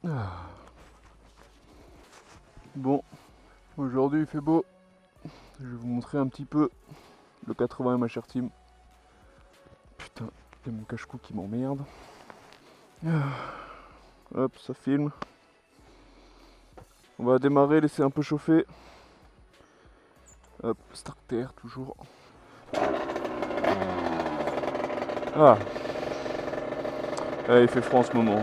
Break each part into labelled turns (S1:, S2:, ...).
S1: Ah. Bon, aujourd'hui il fait beau. Je vais vous montrer un petit peu le 80 ma chère team. Putain, il y a mon cache-cou qui m'emmerde. Hop, ça filme. On va démarrer, laisser un peu chauffer. Hop, starter toujours. Ah, il fait froid en ce moment.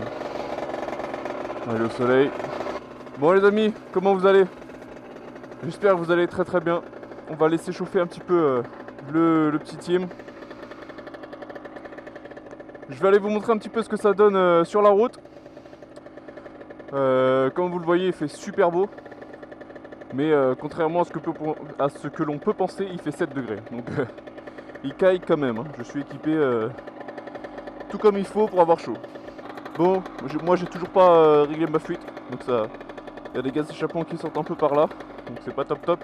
S1: Allez au soleil. Bon les amis, comment vous allez? J'espère que vous allez très très bien. On va laisser chauffer un petit peu le petit team. Je vais aller vous montrer un petit peu ce que ça donne sur la route. Comme vous le voyez, il fait super beau. Mais contrairement à ce que l'on peut penser, il fait 7 degrés. Donc il caille quand même. Hein. Je suis équipé tout comme il faut pour avoir chaud. Bon, moi j'ai toujours pas réglé ma fuite. Donc ça, il y a des gaz échappants qui sortent un peu par là. Donc c'est pas top top.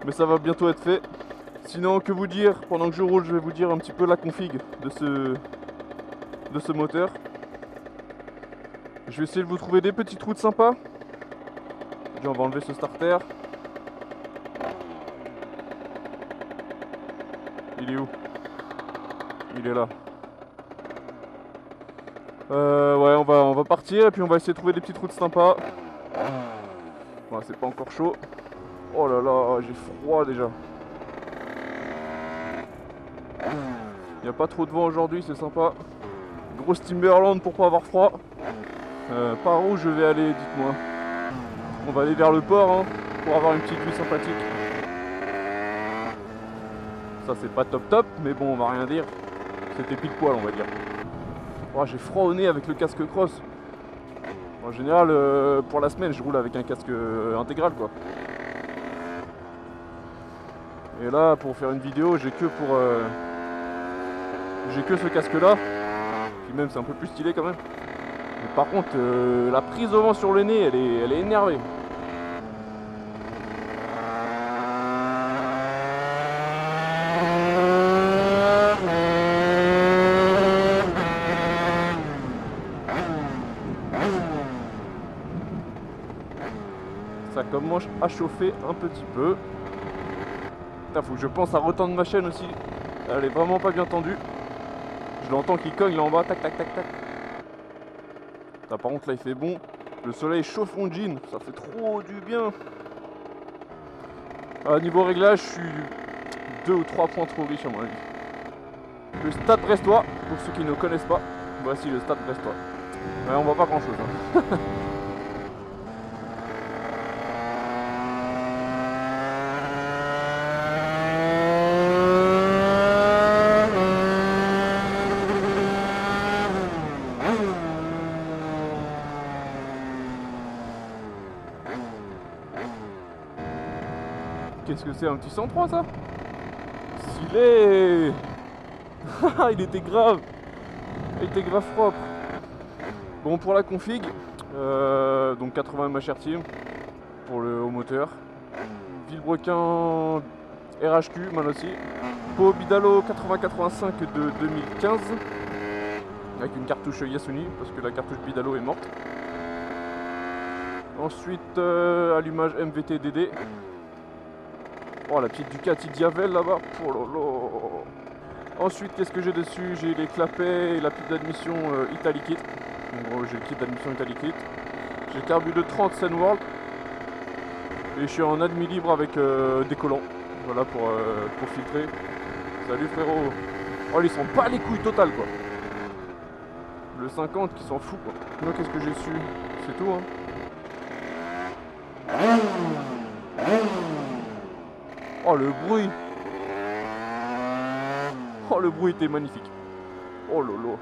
S1: Mais ça va bientôt être fait. Sinon, que vous dire, pendant que je roule, je vais vous dire un petit peu la config de ce moteur. Je vais essayer de vous trouver des petites routes sympas. On va enlever ce starter. Il est où? Il est là. Ouais, on va partir et puis on va essayer de trouver des petites routes sympas. Ouais, c'est pas encore chaud. Oh là là, j'ai froid déjà. Il n'y a pas trop de vent aujourd'hui, c'est sympa. Grosse Timberland pour pas avoir froid. Par où je vais aller, dites-moi? On va aller vers le port hein, pour avoir une petite vue sympathique. Ça c'est pas top top, mais bon on va rien dire. C'était pile poil on va dire. Oh, j'ai froid au nez avec le casque cross. En général pour la semaine je roule avec un casque intégral quoi. Et là pour faire une vidéo j'ai que ce casque là. Puis même c'est un peu plus stylé quand même. Mais par contre la prise au vent sur le nez elle est énervée. Ça commence à chauffer un petit peu. Putain, faut que je pense à retendre ma chaîne aussi. Elle est vraiment pas bien tendue. Je l'entends qui cogne là en bas. Tac tac tac tac. Putain, par contre là il fait bon. Le soleil chauffe mon jean. Ça fait trop du bien. Niveau réglage, je suis 2 ou 3 points trop riche à mon avis. Le stade brestois, pour ceux qui ne connaissent pas. Voici le stade brestois. Ouais, on voit pas grand chose. Hein. Qu'est-ce que c'est, un petit 103 ça? Stylé. Il était grave. Il était grave propre. Bon pour la config, donc 80 ma chère team pour le haut moteur. Villebrequin RHQ mal aussi. Pau Bidalo 8085 de 2015 avec une cartouche Yasuni parce que la cartouche Bidalo est morte. Ensuite allumage MVT DD. Oh la petite Ducati Diavel là-bas. Oh là là. Ensuite qu'est-ce que j'ai dessus? J'ai les clapets et la petite d'admission Italy Kit. En gros j'ai le kit d'admission Italy Kit. J'ai le carbu de 30 Senworld. Et je suis en admis libre avec des collants. Voilà pour filtrer. Salut frérot. Oh ils sont pas les couilles totales quoi. Le 50 qui s'en fout quoi. Moi qu'est-ce que j'ai su? C'est tout hein. Oh le bruit. Oh le bruit était magnifique. Oh lolo.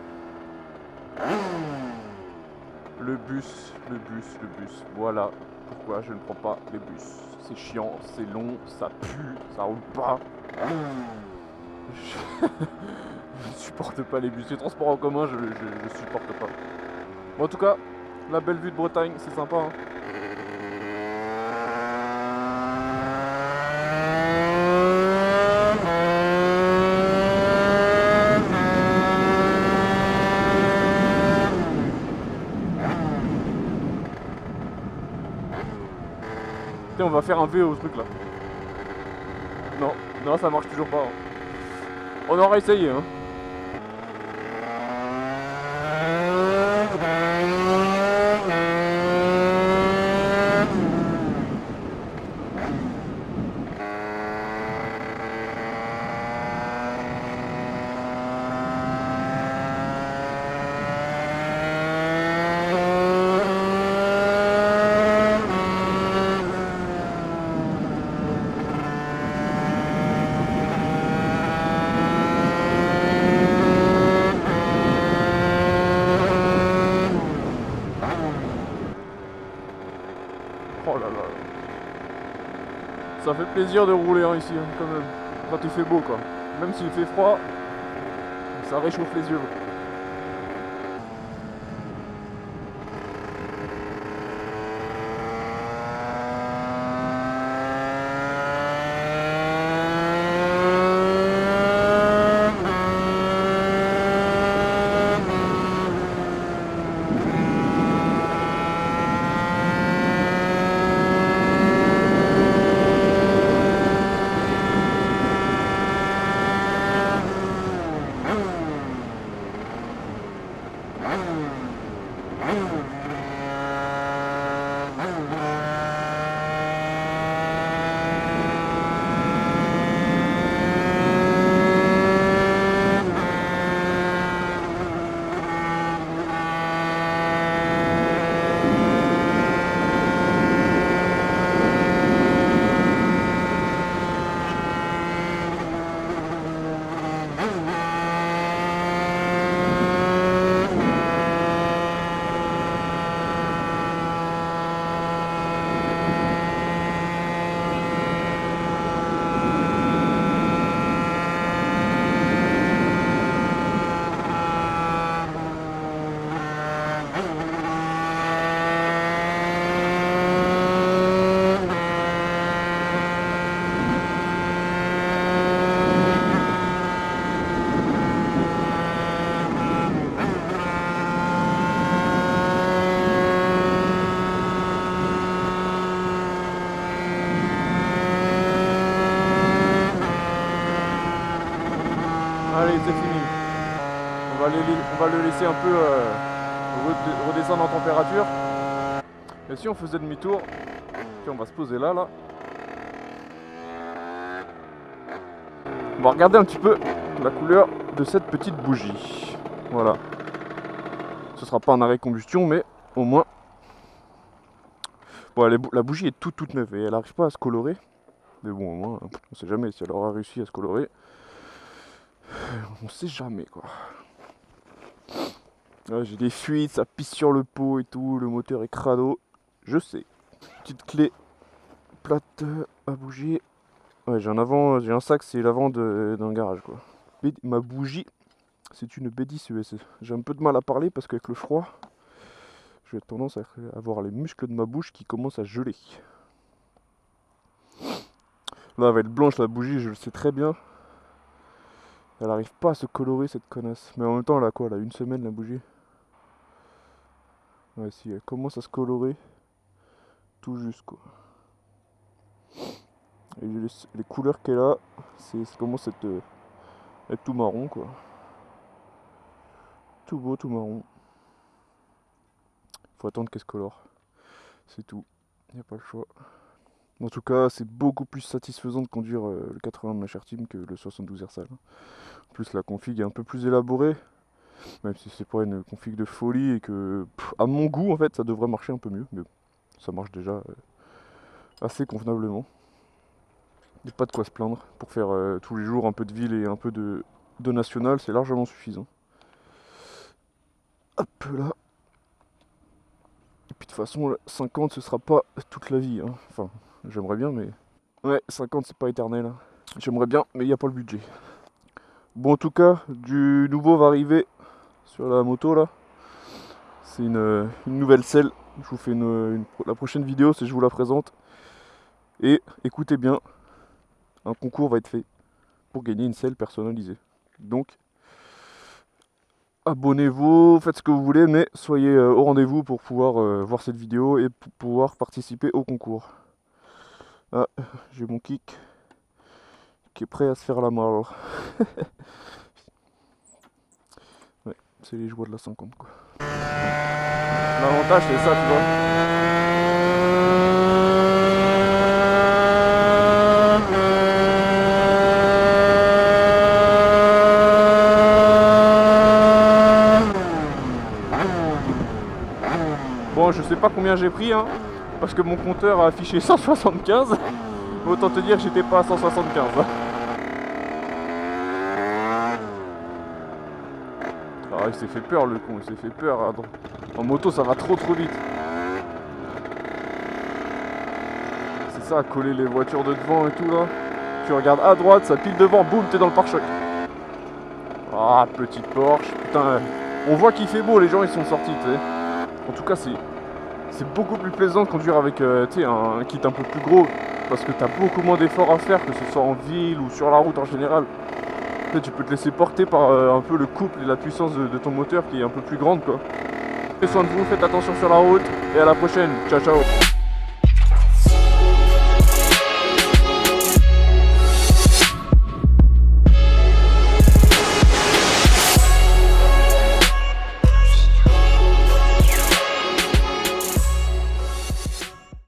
S1: Le bus. Voilà pourquoi je ne prends pas les bus. C'est chiant, c'est long, ça pue, ça roule pas. Je supporte pas les bus. Les transports en commun, je supporte pas. Bon, en tout cas, la belle vue de Bretagne, c'est sympa. Hein. on va faire un V au truc là. Non, non, ça marche toujours pas. Hein. On aura essayé, hein. Oh là là. Ça fait plaisir de rouler hein, ici, hein, quand même. Quand il fait beau quoi. Même s'il fait froid, ça réchauffe les yeux. Allez, c'est fini. On va le laisser un peu redescendre en température. Et si on faisait demi-tour, on va se poser là. On va regarder un petit peu la couleur de cette petite bougie. Voilà. Ce sera pas un arrêt combustion, mais au moins. Bon, la bougie est toute neuve et elle n'arrive pas à se colorer. Mais bon, au moins, on sait jamais si elle aura réussi à se colorer. On sait jamais quoi. Ouais, j'ai des fuites, ça pisse sur le pot et tout, le moteur est crado. Je sais. Petite clé plate à bougie. Ouais, j'ai un sac, c'est l'avant d'un garage quoi. Ma bougie, c'est une B10 ES. J'ai un peu de mal à parler parce qu'avec le froid, j'ai tendance à avoir les muscles de ma bouche qui commencent à geler. Là, elle va être blanche la bougie, je le sais très bien. Elle arrive pas à se colorer cette connasse. Mais en même temps, elle a quoi? Elle a une semaine la bougie. Ouais, si elle commence à se colorer, tout juste quoi. Et les couleurs qu'elle a, ça commence à être tout marron quoi. Tout beau, tout marron. Faut attendre qu'elle se colore. C'est tout. Y a pas le choix. En tout cas, c'est beaucoup plus satisfaisant de conduire le 80 de ma chère team que le 72 Ersal. En plus, la config est un peu plus élaborée. Même si c'est pas une config de folie et que, à mon goût, en fait, ça devrait marcher un peu mieux. Mais ça marche déjà assez convenablement. Il n'y a pas de quoi se plaindre. Pour faire tous les jours un peu de ville et un peu de national, c'est largement suffisant. Hop là. Et puis de toute façon, 50 ce sera pas toute la vie. Hein. Enfin, j'aimerais bien, mais. Ouais, 50 c'est pas éternel. Hein. J'aimerais bien, mais il n'y a pas le budget. Bon, en tout cas, du nouveau va arriver sur la moto là. C'est une nouvelle selle. Je vous fais la prochaine vidéo, je vous la présente. Et écoutez bien, un concours va être fait pour gagner une selle personnalisée. Donc, abonnez-vous, faites ce que vous voulez, mais soyez au rendez-vous pour pouvoir voir cette vidéo et pour pouvoir participer au concours. Ah, j'ai mon kick qui est prêt à se faire la malle. Ouais, c'est les joies de la 50 quoi. L'avantage c'est ça, tu vois. Bon, je sais pas combien j'ai pris, hein, parce que mon compteur a affiché 175. Autant te dire que j'étais pas à 175. Hein. Ah, il s'est fait peur le con, il s'est fait peur. Hein. En moto, ça va trop vite. C'est ça, coller les voitures de devant et tout là. Tu regardes à droite, ça pile devant, boum, t'es dans le pare-choc. Ah, petite Porsche, putain. On voit qu'il fait beau, les gens ils sont sortis, tu sais. En tout cas, c'est beaucoup plus plaisant de conduire avec un kit un peu plus gros. Parce que t'as beaucoup moins d'efforts à faire, que ce soit en ville ou sur la route en général. Tu peux te laisser porter par un peu le couple et la puissance de ton moteur qui est un peu plus grande quoi. Prenez soin de vous, faites attention sur la route et à la prochaine. Ciao ciao.